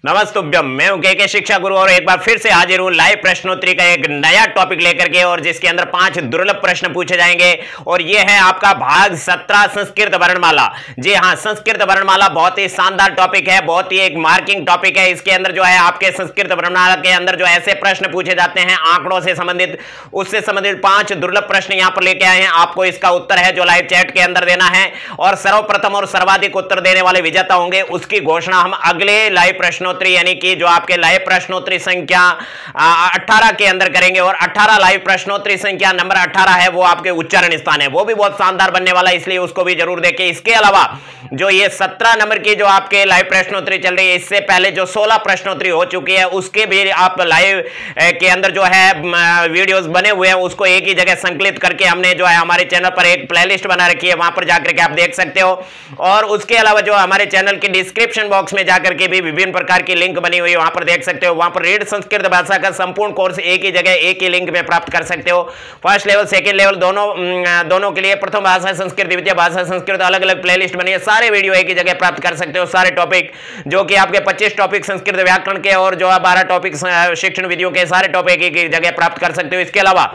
नमस्तुभ्यम। मैं हूं के शिक्षा गुरु और एक बार फिर से हाजिर हूं लाइव प्रश्नोत्तरी का एक नया टॉपिक लेकर के, और जिसके अंदर 5 दुर्लभ प्रश्न पूछे जाएंगे। और ये है आपका भाग 17 संस्कृत वर्णमाला। जी हां, संस्कृत वर्णमाला बहुत ही शानदार टॉपिक है, बहुत ही एक मार्किंग टॉपिक है। इसके अंदर जो है आपके संस्कृत वर्णमाला के अंदर जो ऐसे प्रश्न पूछे जाते हैं आंकड़ों से संबंधित, उससे संबंधित 5 दुर्लभ प्रश्न यहां पर लेके आए हैं। आपको इसका उत्तर है जो लाइव चैट के अंदर देना है, और सर्वप्रथम और सर्वाधिक उत्तर देने वाले विजेता होंगे। उसकी घोषणा हम अगले लाइव प्रश्नोत्तरी यानी कि जो आपके लाइव प्रश्नोत्तरी संख्या 18 के अंदर करेंगे। और 18 लाइव प्रश्नोत्तरी संख्या नंबर 18 है वो आपके उच्चारण स्थान है, वो भी बहुत शानदार बनने वाला है, इसलिए उसको भी जरूर देखें। इसके अलावा जो ये 17 नंबर की जो आपके लाइव प्रश्नोत्तरी चल रही है, इससे पहले जो 16 प्रश्नोत्तरी हो चुकी है उसके भी आप लाइव के अंदर जो है वीडियोस बने हुए हैं, उसको एक ही जगह संकलित करके हमने जो है हमारे चैनल पर एक प्लेलिस्ट बना रखी है, वहां पर जाकर के आप देख सकते हो। और उसके अलावा जो हमारे चैनल के डिस्क्रिप्शन बॉक्स में जाकर के भी विभिन्न प्रकार की लिंक बनी हुई है, वहां पर देख सकते हो। वहां पर रीड संस्कृत भाषा का संपूर्ण कोर्स एक ही जगह एक ही लिंक में प्राप्त कर सकते हो। फर्स्ट लेवल सेकंड लेवल दोनों के लिए प्रथम भाषा संस्कृत द्वितीय भाषा संस्कृत अलग अलग प्लेलिस्ट बनी है, सारे वीडियो एक ही जगह प्राप्त कर सकते हो। सारे टॉपिक जो कि आपके 25 टॉपिक संस्कृत व्याकरण के और जो 12 टॉपिक शिक्षण विधियों के, सारे टॉपिक एक ही जगह प्राप्त कर सकते हो। इसके अलावा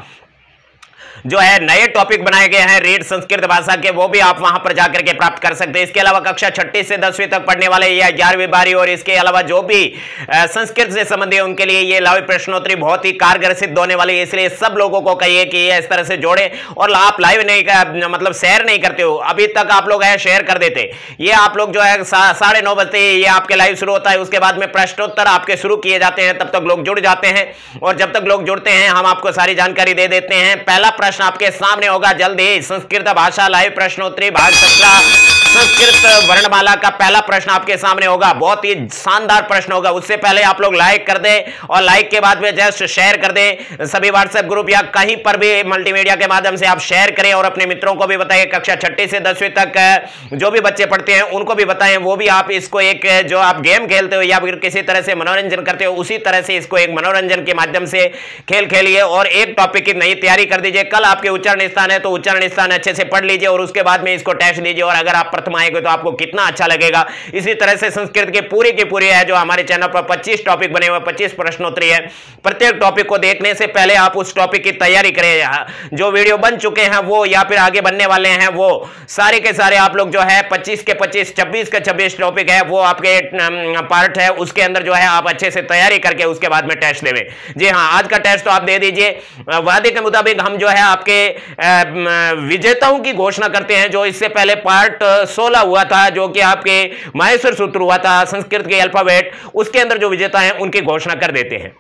जो है नए टॉपिक बनाए गए हैं रीड संस्कृत भाषा के, वो भी आप वहां पर जाकर के प्राप्त कर सकते हैं। इसके अलावा कक्षा 6 से 10वीं तक पढ़ने वाले या 11वीं 12वीं और इसके अलावा जो भी संस्कृत से संबंधित उनके लिए ये लाइव प्रश्नोत्तरी बहुत ही कारगर सिद्ध होने वाली है। इसलिए सब लोगों को कहिए कि ये इस तरह से जोड़े, और आप लाइव नहीं मतलब शेयर नहीं करते हो, अभी तक आप लोग है शेयर कर देते। ये आप लोग जो है 9:30 बजते ये आपके लाइव शुरू होता है, उसके बाद में प्रश्नोत्तर आपके शुरू किए जाते हैं, तब तक लोग जुड़ जाते हैं। और जब तक लोग जुड़ते हैं हम आपको सारी जानकारी दे देते हैं। पहला प्रश्न आपके सामने होगा जल्दी, संस्कृत भाषा लाइव प्रश्नोत्तरी भाग 17 संस्कृत वर्णमाला का पहला प्रश्न आपके सामने होगा। बहुत ही शानदार प्रश्न होगा। उससे पहले आप लोग लाइक कर दें, और लाइक के बाद में जस्ट शेयर कर दें सभी व्हाट्सएप ग्रुप या कहीं पर भी मल्टीमीडिया के माध्यम से आप शेयर करें, और अपने मित्रों को भी बताएं। कक्षा 6 से 10वीं तक जो भी बच्चे पढ़ते हैं उनको भी बताएं, वो भी आप इसको एक जो आप गेम खेलते हो या फिर किसी तरह से मनोरंजन करते हो, उसी तरह से इसको एक मनोरंजन के माध्यम से खेल खेलिए और एक टॉपिक की नई तैयारी कर दीजिए। कल आपके उच्चारण स्थान है तो उच्चारण स्थान अच्छे से पढ़ लीजिए, और उसके बाद में इसको टेस्ट दीजिए, और अगर आप प्रथम आएंगे तो आपको कितना अच्छा लगेगा। इसी तरह से संस्कृत के पूरे की पूरी है जो हमारे चैनल पर 25 टॉपिक बने हुए, 25 प्रश्नोत्तरी है। प्रत्येक टॉपिक को देखने से पहले आप उस टॉपिक की तैयारी करें। जो वीडियो बन चुके हैं वो या फिर आगे बनने वाले हैं वो सारे के सारे आप लोग जो है 25 के 25 26 के 26 टॉपिक है वो आपके पार्ट है, उसके अंदर जो है आप अच्छे से तैयारी करके उसके बाद में टेस्ट देवें। जी हाँ, आज का टेस्ट तो आप दे दीजिए। वादे के मुताबिक हम जो है आपके विजेताओं की घोषणा करते हैं। जो इससे पहले पार्ट 16 हुआ था जो कि आपके माहेश्वर सूत्र हुआ था संस्कृत के अल्फाबेट, उसके अंदर जो विजेता हैं उनकी घोषणा कर देते हैं।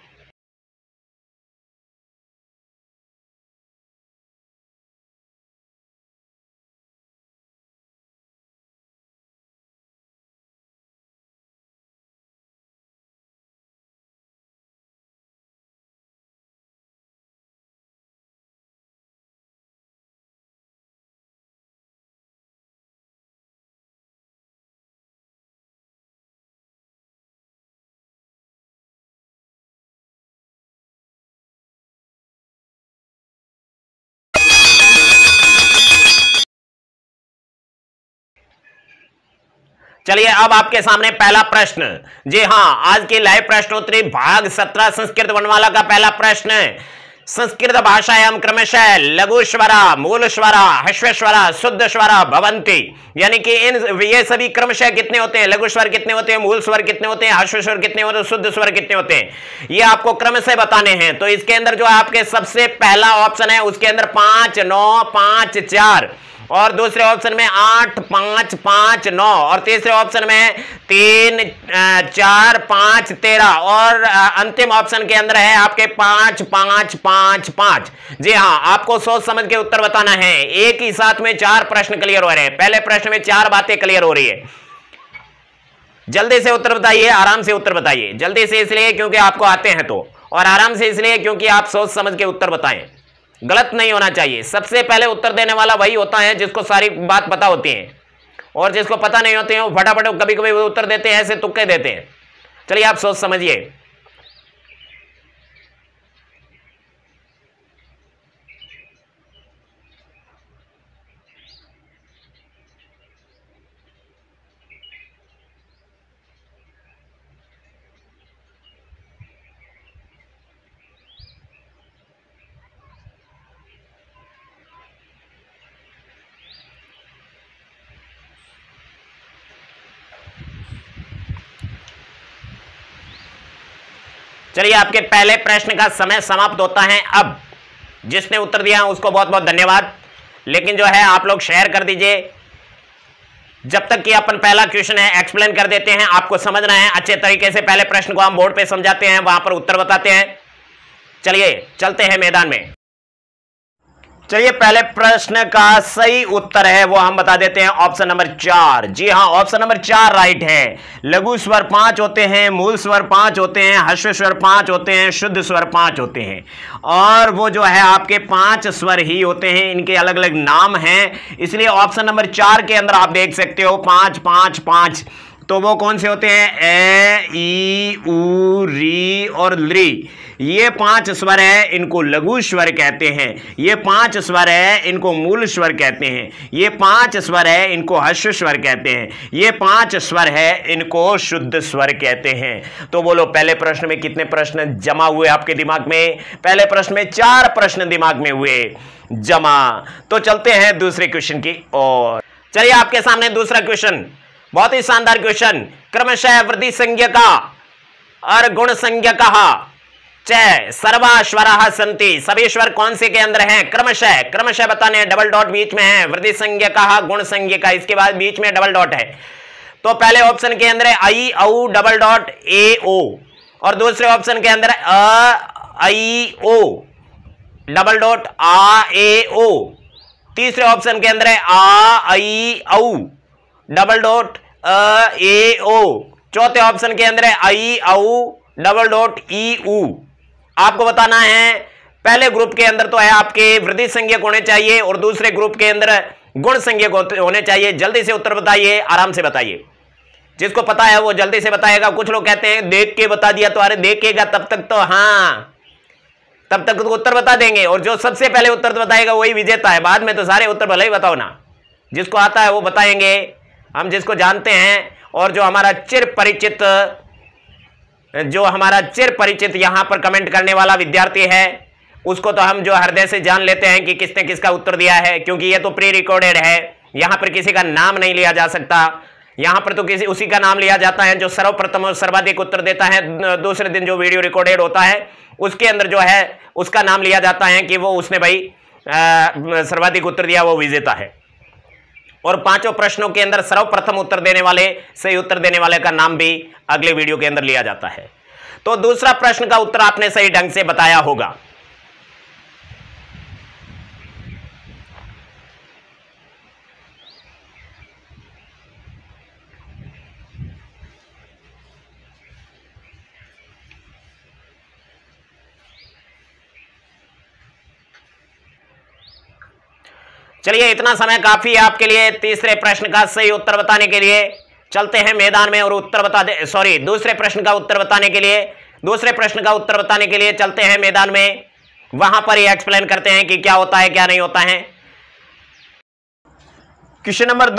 चलिए अब आपके सामने पहला प्रश्न। जी हां, आज की लाइव प्रश्नोत्तरी भाग 17 संस्कृत वर्णमाला का पहला प्रश्न है। संस्कृत भाषायां क्रमशः लघु स्वरा मूल स्वरा ह्रस्व स्वरा शुद्ध स्वरा भवन्ति, यानी कि इन ये सभी क्रमशः कितने होते हैं, लघु स्वर कितने होते हैं, मूल स्वर कितने होते हैं, ह्रस्व स्वर कितने होते हैं, शुद्ध स्वर कितने होते हैं, ये आपको क्रम से बताने हैं। तो इसके अंदर जो आपके सबसे पहला ऑप्शन है उसके अंदर 5 9 5 4, और दूसरे ऑप्शन में 8 5 5 9, और तीसरे ऑप्शन में 3 4 5 13, और अंतिम ऑप्शन के अंदर है आपके 5 5 5 5। जी हां, आपको सोच समझ के उत्तर बताना है। एक ही साथ में 4 प्रश्न क्लियर हो रहे हैं। पहले प्रश्न में 4 बातें क्लियर हो रही है। जल्दी से उत्तर बताइए, आराम से उत्तर बताइए। जल्दी से इसलिए क्योंकि आपको आते हैं तो, और आराम से इसलिए क्योंकि आप सोच समझ के उत्तर बताएं। गलत नहीं होना चाहिए। सबसे पहले उत्तर देने वाला वही होता है जिसको सारी बात पता होती है, और जिसको पता नहीं होती है वो फटाफट कभी कभी उत्तर देते हैं, ऐसे तुक्के देते हैं। चलिए आप सोच समझिए। चलिए, आपके पहले प्रश्न का समय समाप्त होता है अब। जिसने उत्तर दिया उसको बहुत बहुत धन्यवाद, लेकिन जो है आप लोग शेयर कर दीजिए। जब तक कि अपन पहला क्वेश्चन है एक्सप्लेन कर देते हैं, आपको समझना है अच्छे तरीके से। पहले प्रश्न को हम बोर्ड पे समझाते हैं, वहां पर उत्तर बताते हैं। चलिए चलते हैं मैदान में। चलिए, पहले प्रश्न का सही उत्तर है वो हम बता देते हैं, ऑप्शन नंबर 4। जी हां, ऑप्शन नंबर 4 राइट है। लघु स्वर 5 होते हैं, मूल स्वर 5 होते हैं, ह्रस्व स्वर 5 होते हैं, शुद्ध स्वर 5 होते हैं, और वो जो है आपके 5 स्वर ही होते हैं। इनके अलग अलग नाम हैं, इसलिए ऑप्शन नंबर 4 के अंदर आप देख सकते हो 5 5 5। तो वो कौन से होते हैं? ए, ई, उ, री और ली। ये 5 स्वर है, इनको लघु स्वर कहते हैं। ये 5 स्वर है, इनको मूल स्वर कहते हैं। ये 5 स्वर है, इनको ह्रस्व स्वर कहते हैं। ये 5 स्वर है, इनको शुद्ध स्वर कहते हैं। तो बोलो, पहले प्रश्न में कितने प्रश्न जमा हुए आपके दिमाग में? पहले प्रश्न में 4 प्रश्न दिमाग में हुए जमा। तो चलते हैं दूसरे क्वेश्चन की ओर। चलिए, आपके सामने दूसरा क्वेश्चन, बहुत ही शानदार क्वेश्चन। क्रमशः वृद्धि संज्ञका और गुण संज्ञका च सर्वा स्वराः सन्ति। सभी स्वर कौन से के अंदर हैं? क्रमशः। क्रमशः बताने, डबल डॉट बीच में है। वृद्धि संज्ञका, गुण संज्ञका, इसके बाद बीच में डबल डॉट है। तो पहले ऑप्शन के अंदर है आई, औ, डबल डॉट ए, ओ, और दूसरे ऑप्शन के अंदर अ, आई, ओ, डबल डॉट आ, ए, ओ। तीसरे ऑप्शन के अंदर है आ, आई, औ, डबल डॉट अ, ए, ओ। चौथे ऑप्शन के अंदर है आई, औ, डबल डॉट ई, उ। आपको बताना है, पहले ग्रुप के अंदर तो है आपके वृद्धि संज्ञक होने चाहिए और दूसरे ग्रुप के अंदर गुण संज्ञक होने चाहिए। जल्दी से उत्तर बताइए, आराम से बताइए। जिसको पता है वो जल्दी से बताएगा। कुछ लोग कहते हैं देख के बता दिया, तो अरे देखेगा तब तक तो, हाँ तब तक तो उत्तर बता देंगे, और जो सबसे पहले उत्तर बताएगा वही विजेता है। बाद में तो सारे उत्तर भले ही बताओ ना, जिसको आता है वो बताएंगे। हम जिसको जानते हैं, और जो हमारा चिर परिचित यहां पर कमेंट करने वाला विद्यार्थी है, उसको तो हम जो हृदय से जान लेते हैं कि किसने किसका उत्तर दिया है, क्योंकि ये तो प्री रिकॉर्डेड है। यहां पर किसी का नाम नहीं लिया जा सकता। यहां पर तो उसी का नाम लिया जाता है जो सर्वप्रथम और सर्वाधिक उत्तर देता है। दूसरे दिन जो वीडियो रिकॉर्डेड होता है उसके अंदर जो है उसका नाम लिया जाता है कि वो उसने भाई सर्वाधिक उत्तर दिया, वो विजेता है। और 5 प्रश्नों के अंदर सर्वप्रथम उत्तर देने वाले, सही उत्तर देने वाले का नाम भी अगले वीडियो के अंदर लिया जाता है। तो दूसरा प्रश्न का उत्तर आपने सही ढंग से बताया होगा। चलिए, इतना समय काफी है आपके लिए तीसरे प्रश्न का सही उत्तर बताने के लिए। चलते हैं मैदान में और उत्तर बता दे, सॉरी, दूसरे प्रश्न का उत्तर बताने के लिए चलते हैं मैदान में। वहां पर ये एक्सप्लेन करते हैं कि क्या होता है क्या नहीं होता है। क्वेश्चन नंबर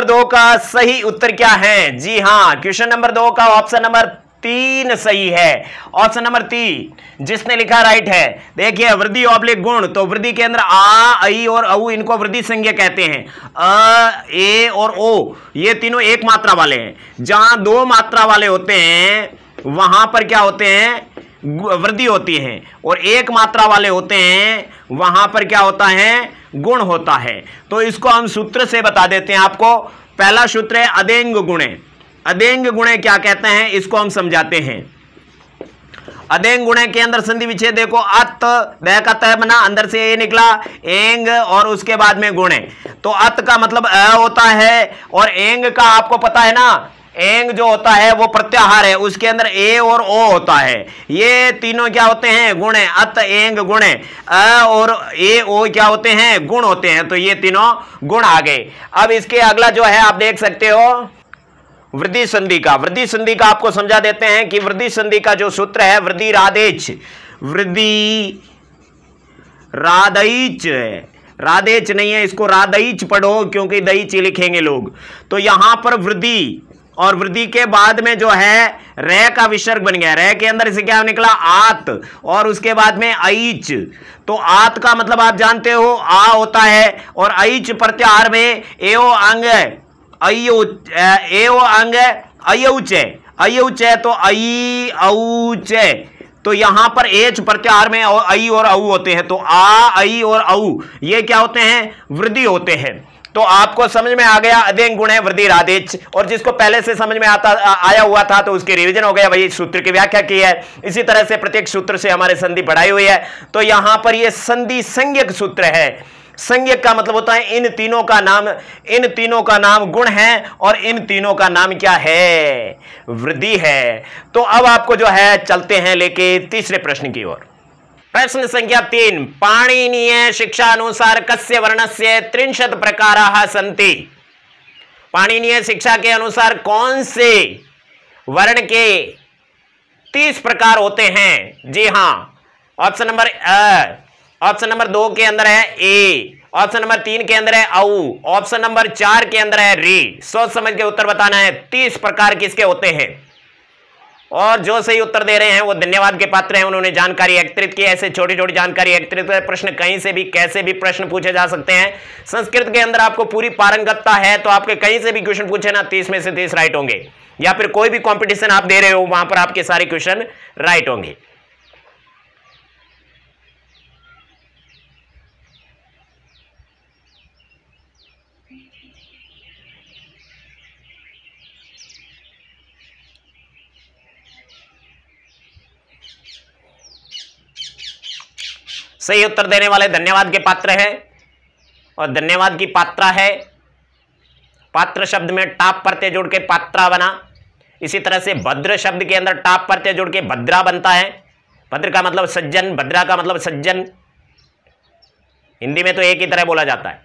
2 का सही उत्तर क्या है? जी हां, क्वेश्चन नंबर 2 का ऑप्शन नंबर 3 सही है। ऑप्शन नंबर 3 जिसने लिखा राइट है। देखिए, वृद्धि ऑब्लिक गुण, तो वृद्धि के अंदर आ, आई और औ, इनको वृद्धि संज्ञा कहते हैं। अ, ए और ओ, ये तीनों एक मात्रा वाले हैं। जहां 2 मात्रा वाले होते हैं वहां पर क्या होते हैं? वृद्धि होती है, और 1 मात्रा वाले होते हैं वहां पर क्या होता है? गुण होता है। तो इसको हम सूत्र से बता देते हैं आपको। पहला सूत्र है अदेंग गुणे। अदेंग गुणे क्या कहते हैं, इसको हम समझाते हैं। अदेंग गुणे के अंदर संधि विच्छेद देखो, अत द का त बना, अंदर से ए निकला, एंग और उसके बाद में गुणे। तो अत का मतलब अ होता है, और एंग का आपको पता है ना, एंग जो होता है वो प्रत्याहार है, उसके अंदर ए और ओ होता है। ये तीनों क्या होते हैं? गुण है। अत, एंग, गुणे। अ और ए, ओ क्या होते हैं? गुण होते हैं। तो ये तीनों गुण आ गए। अब इसके अगला जो है आप देख सकते हो वृद्धि संधि का। वृद्धि संधि का आपको समझा देते हैं कि वृद्धि संधि का जो सूत्र है वृद्धि राधेच, राधेच नहीं है, इसको राधईच पढ़ो, क्योंकि दईच लिखेंगे लोग। तो यहां पर वृद्धि, और वृद्धि के बाद में जो है रे का विसर्ग बन गया। रे के अंदर से क्या निकला? आत, और उसके बाद में ऐच। तो आत का मतलब आप जानते हो आ होता है, और ऐच प्रत्याहार में एओ अंग, एओ अंग अयौच है। अय उच है तो आई औ चे, तो यहां पर एच प्रत्याहार में आई और औ होते हैं, तो आ आई और औ ये क्या होते हैं, वृद्धि होते हैं। तो आपको समझ में आ गया अदेंग गुण है वृद्धि राधेच, और जिसको पहले से समझ में आया हुआ था तो उसकी रिवीजन हो गया, भाई सूत्र की व्याख्या की है। इसी तरह से प्रत्येक सूत्र से हमारे संधि पढ़ाई हुई है। तो यहां पर ये संधि संज्ञक सूत्र है। संज्ञक का मतलब होता है इन तीनों का नाम गुण है, और इन तीनों का नाम क्या है, वृद्धि है। तो अब आपको जो है चलते हैं लेके तीसरे प्रश्न की ओर। प्रश्न संख्या 3, पाणिनीय शिक्षा अनुसार कस्य वर्णस्य 30 प्रकाराः सन्ति। पाणिनीय शिक्षा के अनुसार कौन से वर्ण के 30 प्रकार होते हैं? जी हां, ऑप्शन नंबर 2 के अंदर है ए, ऑप्शन नंबर 3 के अंदर है औ, ऑप्शन नंबर 4 के अंदर है री। सोच समझ के उत्तर बताना है। 30 प्रकार किसके होते हैं? और जो सही उत्तर दे रहे हैं वो धन्यवाद के पात्र हैं, उन्होंने जानकारी एकत्रित की। ऐसे छोटी छोटी जानकारी एकत्रित कर प्रश्न कहीं से भी कैसे भी प्रश्न पूछे जा सकते हैं। संस्कृत के अंदर आपको पूरी पारंगतता है तो आपके कहीं से भी क्वेश्चन पूछे ना 30 में से 30 राइट होंगे, या फिर कोई भी कंपटीशन आप दे रहे हो वहां पर आपके सारे क्वेश्चन राइट होंगे। सही उत्तर देने वाले धन्यवाद के पात्र है, और धन्यवाद की पात्रा है। पात्र शब्द में टाप प्रत्यय जोड़ के पात्रा बना। इसी तरह से भद्र शब्द के अंदर टाप प्रत्यय जोड़ के भद्रा बनता है। भद्र का मतलब सज्जन, भद्रा का मतलब सज्जन। हिंदी में तो एक ही तरह बोला जाता है।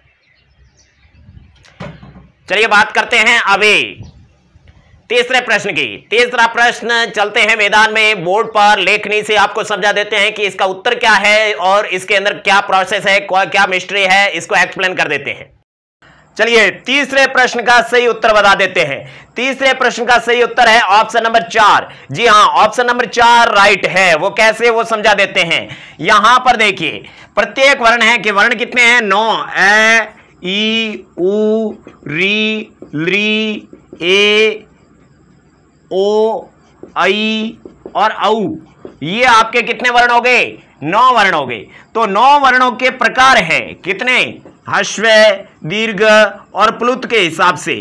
चलिए बात करते हैं अभी तीसरे प्रश्न की। तीसरा प्रश्न चलते हैं मैदान में, बोर्ड पर लेखनी से आपको समझा देते हैं कि इसका उत्तर क्या है और इसके अंदर क्या प्रोसेस है, क्या मिस्ट्री है, इसको एक्सप्लेन कर देते हैं। चलिए तीसरे प्रश्न का सही उत्तर बता देते हैं। तीसरे प्रश्न का सही उत्तर है ऑप्शन नंबर 4। जी हां, ऑप्शन नंबर 4 राइट है। वो कैसे, वो समझा देते हैं। यहां पर देखिए प्रत्येक वर्ण है कि वर्ण कितने हैं, 9। ए, ई, उ, री, ली, ए, ओ, आई और औ, ये आपके कितने वर्ण हो गए, 9 वर्ण हो गए। तो 9 वर्णों के प्रकार है कितने, ह्रस्व, दीर्घ और प्लुत के हिसाब से।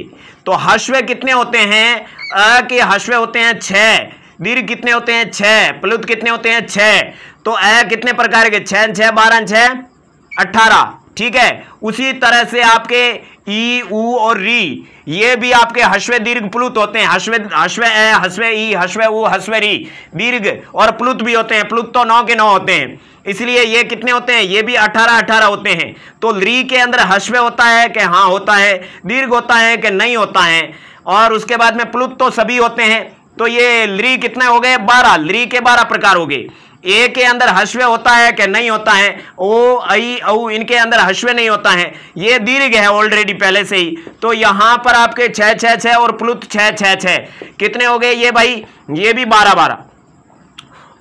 तो ह्रस्व कितने होते हैं, अ के ह्रस्व होते हैं 6, दीर्घ कितने होते हैं 6, प्लुत कितने होते हैं 6। तो अ कितने प्रकार के, 6 6 12 6 18, ठीक है। उसी तरह से आपके ई, उ और री, ये भी आपके ह्रस्व दीर्घ प्लुत होते हैं। ह्रस्व ए, ह्रस्व ई, ह्रस्व उ, ह्रस्व री, दीर्घ और प्लुत भी होते हैं। प्लुत तो 9 के 9 होते हैं, इसलिए ये कितने होते हैं, ये भी 18 18 होते हैं। तो री के अंदर ह्रस्व होता है कि हाँ होता है, दीर्घ होता है कि नहीं होता है, और उसके बाद में प्लुत तो सभी होते हैं। तो ये ली कितने हो गए, 12। ली के 12 प्रकार हो गए। ए के अंदर ह्रस्व होता है कि नहीं होता है, ओ, आई, औ, इनके अंदर ह्रस्व नहीं होता है, ये दीर्घ है ऑलरेडी पहले से ही। तो यहां पर आपके 6 6 6 और प्लुत 6 6 6 कितने हो गए, ये भाई ये भी 12 12।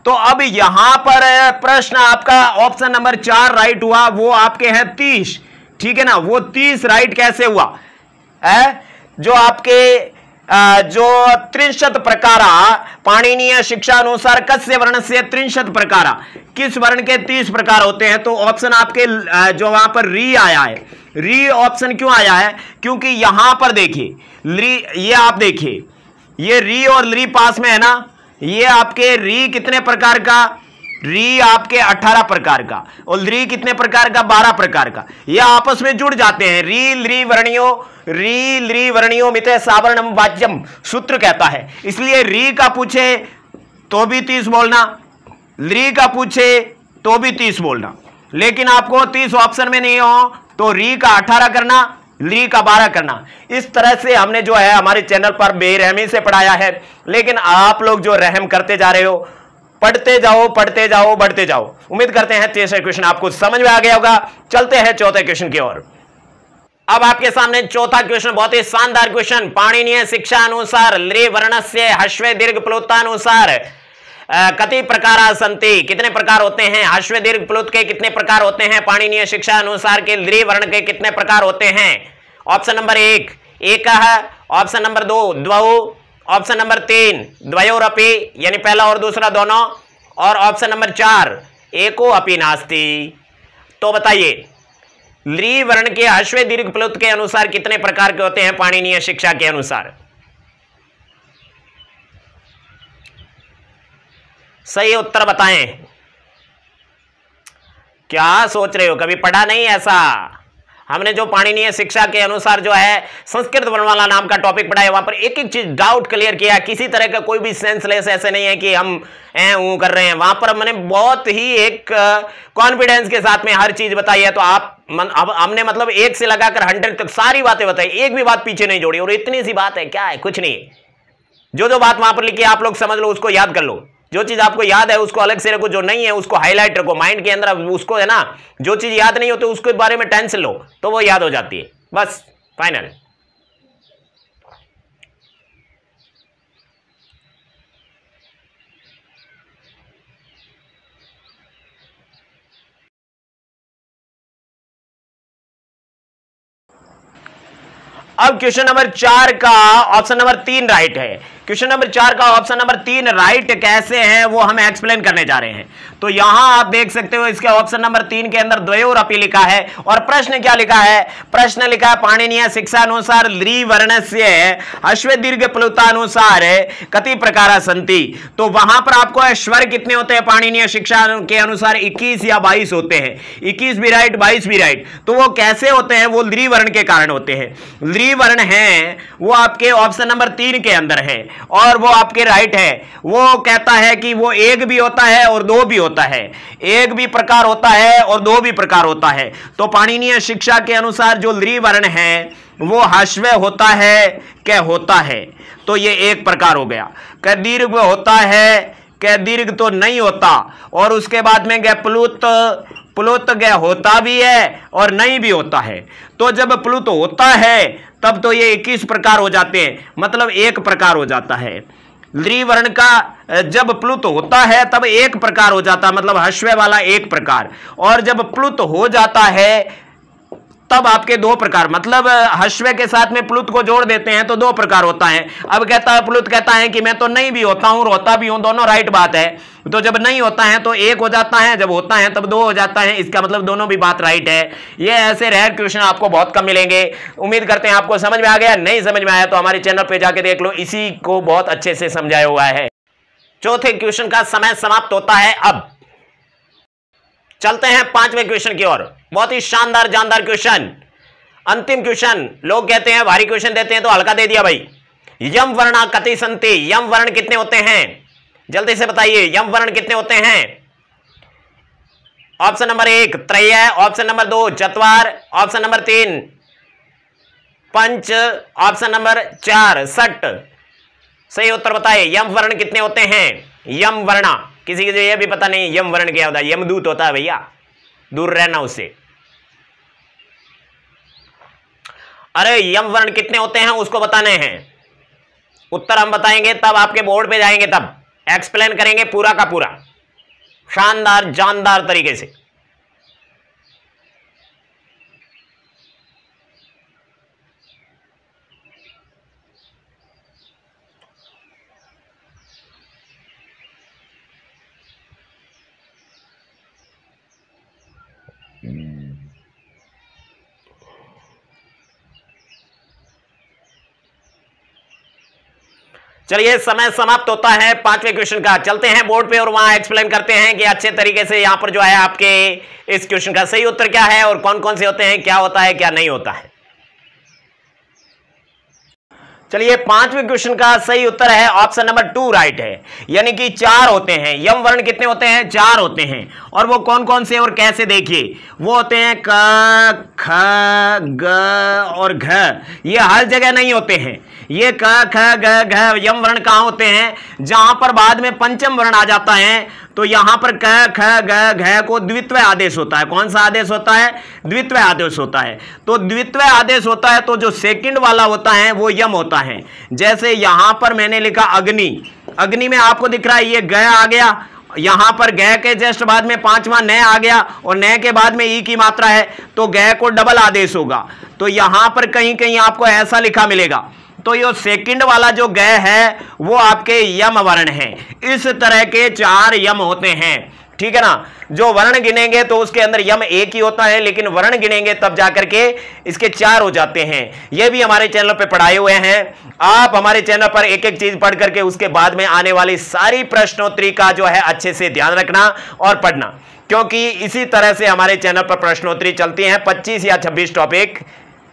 तो अब यहां पर प्रश्न आपका ऑप्शन नंबर 4 राइट हुआ, वो आपके हैं 30, ठीक है ना। वो 30 राइट कैसे हुआ है, जो आपके जो 30 प्रकारा पाणिनीय शिक्षा अनुसार कस्य वर्ण से 30 प्रकारा, किस वर्ण के 30 प्रकार होते हैं। तो ऑप्शन आपके जो वहां पर री आया है, री ऑप्शन क्यों आया है, क्योंकि यहां पर देखिए री, ये आप देखिए ये री और ली पास में है ना, ये आपके री कितने प्रकार का, री आपके 18 प्रकार का, और ली कितने प्रकार का, 12 प्रकार का। ये आपस में जुड़ जाते हैं। री ली वर्णियों मिते सावर्णम वाच्यम सूत्र कहता है। इसलिए री का पूछे तो भी 30 बोलना, ली का पूछे तो भी 30 बोलना, लेकिन आपको 30 ऑप्शन में नहीं हो तो री का 18 करना, ली का 12 करना। इस तरह से हमने जो है हमारे चैनल पर बेरहमी से पढ़ाया है, लेकिन आप लोग जो रहम करते जा रहे हो, पढ़ते जाओ बढ़ते जाओ। उम्मीद करते हैं तीसरे क्वेश्चन आपको समझ में आ गया होगा। चलते हैं चौथे क्वेश्चन की ओर। अब आपके सामने चौथा क्वेश्चन, बहुत ही शानदार क्वेश्चन। पाणिनीय शिक्षा अनुसार ली वर्णस्य ह्रस्व दीर्घ प्लुतानुसार कति प्रकार संति, कितने प्रकार होते हैं, ह्रस्व दीर्घ प्लुत के कितने प्रकार होते हैं, पाणिनीय शिक्षा अनुसार के ली वर्ण के कितने प्रकार होते हैं। ऑप्शन नंबर 1 एकः, ऑप्शन नंबर 2 द्वौ, ऑप्शन नंबर 3 द्वयोरपि यानी पहला और दूसरा दोनों, और ऑप्शन नंबर 4 एको अपि नास्ति। तो बताइए ली वर्ण के ह्रस्व दीर्घ प्लुत के अनुसार कितने प्रकार के होते हैं पाणिनीय शिक्षा के अनुसार? सही उत्तर बताएं। क्या सोच रहे हो, कभी पढ़ा नहीं ऐसा? हमने जो पाणिनीय शिक्षा के अनुसार जो है संस्कृत वर्णमाला नाम का टॉपिक पढ़ा है, वहां पर एक एक चीज डाउट क्लियर किया। किसी तरह का कोई भी सेंसलेस ऐसे नहीं है कि हम कर रहे हैं। वहां पर मैंने बहुत ही एक कॉन्फिडेंस के साथ में हर चीज बताई है। तो अब हमने मतलब 1 से लगाकर 100 तक सारी बातें बताई, एक भी बात पीछे नहीं जोड़ी। और इतनी सी बात है, क्या है, कुछ नहीं। जो बात वहां पर लिखी है आप लोग समझ लो, उसको याद कर लो। जो चीज आपको याद है उसको अलग से रखो, जो नहीं है उसको हाईलाइट रखो माइंड के अंदर। उसको है ना, जो चीज याद नहीं होती उसके बारे में टेंशन लो तो वो याद हो जाती है, बस फाइनल। अब क्वेश्चन नंबर 4 का ऑप्शन नंबर 3 राइट है। क्वेश्चन नंबर 4 का ऑप्शन नंबर 3 राइट कैसे है वो हम एक्सप्लेन करने जा रहे हैं। तो यहां आप देख सकते हो इसके ऑप्शन नंबर 3 के अंदर द्वयोरपि लिखा है, और प्रश्न क्या लिखा है? प्रश्न लिखा है पाणिनीय शिक्षा अनुसार ली वर्णस्य ह्रस्व दीर्घ प्लुतानुसार कति प्रकार संति। तो वहां पर आपको स्वर कितने होते हैं पाणिनीय शिक्षा के अनुसार? 21 या 22 होते हैं। 21 भी राइट, 22 भी राइट। तो वो कैसे होते हैं? वो ली वर्ण के कारण होते हैं। ली वर्ण है वो आपके ऑप्शन नंबर 3 के अंदर है, और वो आपके राइट है। वो कहता है कि वो 1 भी होता है और 2 भी होता है। 1 भी प्रकार होता है और 2 भी प्रकार होता है। तो पाणिनीय शिक्षा के अनुसार जो ली वर्ण है वो ह्रस्व होता है क्या होता है? तो ये 1 प्रकार हो गया। क्या दीर्घ होता है? क्या दीर्घ तो नहीं होता। और उसके बाद में प्लुत गया होता भी है और नहीं भी होता है। तो जब प्लुत होता है तब तो ये 21 प्रकार हो जाते हैं, मतलब 1 प्रकार हो जाता है। ली वर्ण का जब प्लुत होता है तब 1 प्रकार हो जाता है, मतलब ह्रस्व वाला 1 प्रकार। और जब प्लुत हो जाता है तब आपके 2 प्रकार, मतलब ह्रस्व के साथ में प्लुत को जोड़ देते हैं तो 2 प्रकार होता है। अब कहता है प्लुत कहता है कि मैं तो नहीं भी होता हूं, होता भी हूं, दोनों राइट बात है। तो जब नहीं होता है तो 1 हो जाता है, जब होता है तब 2 हो जाता है। इसका मतलब दोनों भी बात राइट है। ये ऐसे रेयर क्वेश्चन आपको बहुत कम मिलेंगे। उम्मीद करते हैं आपको समझ में आ गया। नहीं समझ में आया तो हमारे चैनल पे जाके देख लो, इसी को बहुत अच्छे से समझाया हुआ है। चौथे क्वेश्चन का समय समाप्त होता है। अब चलते हैं 5वें क्वेश्चन की ओर। बहुत ही शानदार जानदार क्वेश्चन, अंतिम क्वेश्चन। लोग कहते हैं भारी क्वेश्चन देते हैं तो हल्का दे दिया भाई। यम वर्णा कति संति। यम वर्ण कितने होते हैं? जल्दी से बताइए, यम वर्ण कितने होते हैं? ऑप्शन नंबर 1 त्रय, ऑप्शन नंबर 2 चत्वार, ऑप्शन नंबर 3 पंच, ऑप्शन नंबर 4 षट। सही उत्तर बताइए, यम वर्ण कितने होते हैं? यम वर्णा, किसी को यह भी पता नहीं यम वर्ण क्या होता है? यमदूत होता है भैया, दूर रहना उससे। अरे यम वर्ण कितने होते हैं उसको बताने हैं। उत्तर हम बताएंगे तब आपके बोर्ड पे जाएंगे, तब एक्सप्लेन करेंगे पूरा का पूरा शानदार जानदार तरीके से। चलिए समय समाप्त होता है 5वें क्वेश्चन का। चलते हैं बोर्ड पे और वहां एक्सप्लेन करते हैं कि अच्छे तरीके से यहां पर जो है आपके इस क्वेश्चन का सही उत्तर क्या है और कौन कौन से होते हैं, क्या होता है क्या नहीं होता है। चलिए 5वें क्वेश्चन का सही उत्तर है ऑप्शन नंबर 2 राइट है, यानी कि 4 होते हैं। यम वर्ण कितने होते हैं? 4 होते हैं। और वो कौन कौन से और कैसे, देखिए वो होते हैं क, ख, ग और घ। ये हर जगह नहीं होते हैं। ये क, ख, ग, घ यम वर्ण कहां होते हैं? जहां पर बाद में पंचम वर्ण आ जाता है तो यहां पर क, ख, ग, घ को द्वित्व आदेश होता है। कौन सा आदेश होता है? द्वित्व आदेश होता है। तो द्वित्व आदेश होता है तो जो सेकंड वाला होता है वो यम होता है। जैसे यहां पर मैंने लिखा अग्नि, अग्नि में आपको दिख रहा है ये ग आ गया, यहां पर ग के जस्ट बाद में 5वां न आ गया और न के बाद में ई की मात्रा है तो ग को डबल आदेश होगा। तो यहां पर कहीं कहीं आपको ऐसा लिखा मिलेगा। तो ये सेकंड वाला जो ग है वो आपके यम वर्ण है। इस तरह के 4 यम होते हैं, ठीक है ना। जो वर्ण गिनेंगे तो उसके अंदर यम एक ही होता है, लेकिन वर्ण गिनेंगे तब जाकर के इसके 4 हो जाते हैं। ये भी हमारे चैनल पे पढ़ाए हुए हैं। आप हमारे चैनल पर एक एक चीज पढ़ करके उसके बाद में आने वाली सारी प्रश्नोत्तरी का जो है अच्छे से ध्यान रखना और पढ़ना, क्योंकि इसी तरह से हमारे चैनल पर प्रश्नोत्तरी चलती हैं। 25 या 26 टॉपिक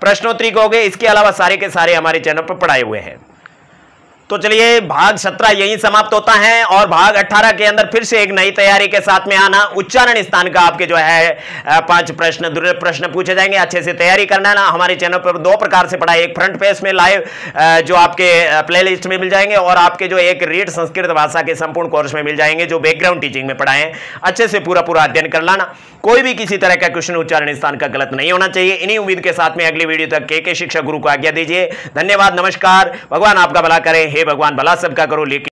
प्रश्नोत्तरी को हो गए, इसके अलावा सारे के सारे हमारे चैनल पर पढ़ाए हुए हैं। तो चलिए भाग 17 यही समाप्त होता है और भाग 18 के अंदर फिर से एक नई तैयारी के साथ में आना। उच्चारण स्थान का आपके जो है 5 प्रश्न दुर्लभ प्रश्न पूछे जाएंगे। अच्छे से तैयारी करना ना। हमारे चैनल पर 2 प्रकार से पढ़ाई, एक फ्रंट पेज में लाइव जो आपके प्लेलिस्ट में मिल जाएंगे, और आपके जो एक रीड संस्कृत भाषा के संपूर्ण कोर्स में मिल जाएंगे जो बैकग्राउंड टीचिंग में पढ़ाए। अच्छे से पूरा अध्ययन कर लाना। कोई भी किसी तरह का क्वेश्चन उच्चारण स्थान का गलत नहीं होना चाहिए। इन्हीं उम्मीद के साथ में अगली वीडियो तक के शिक्षा गुरु को आज्ञा दीजिए। धन्यवाद, नमस्कार। भगवान आपका भला करे। हे भगवान भला सबका करो, लेकिन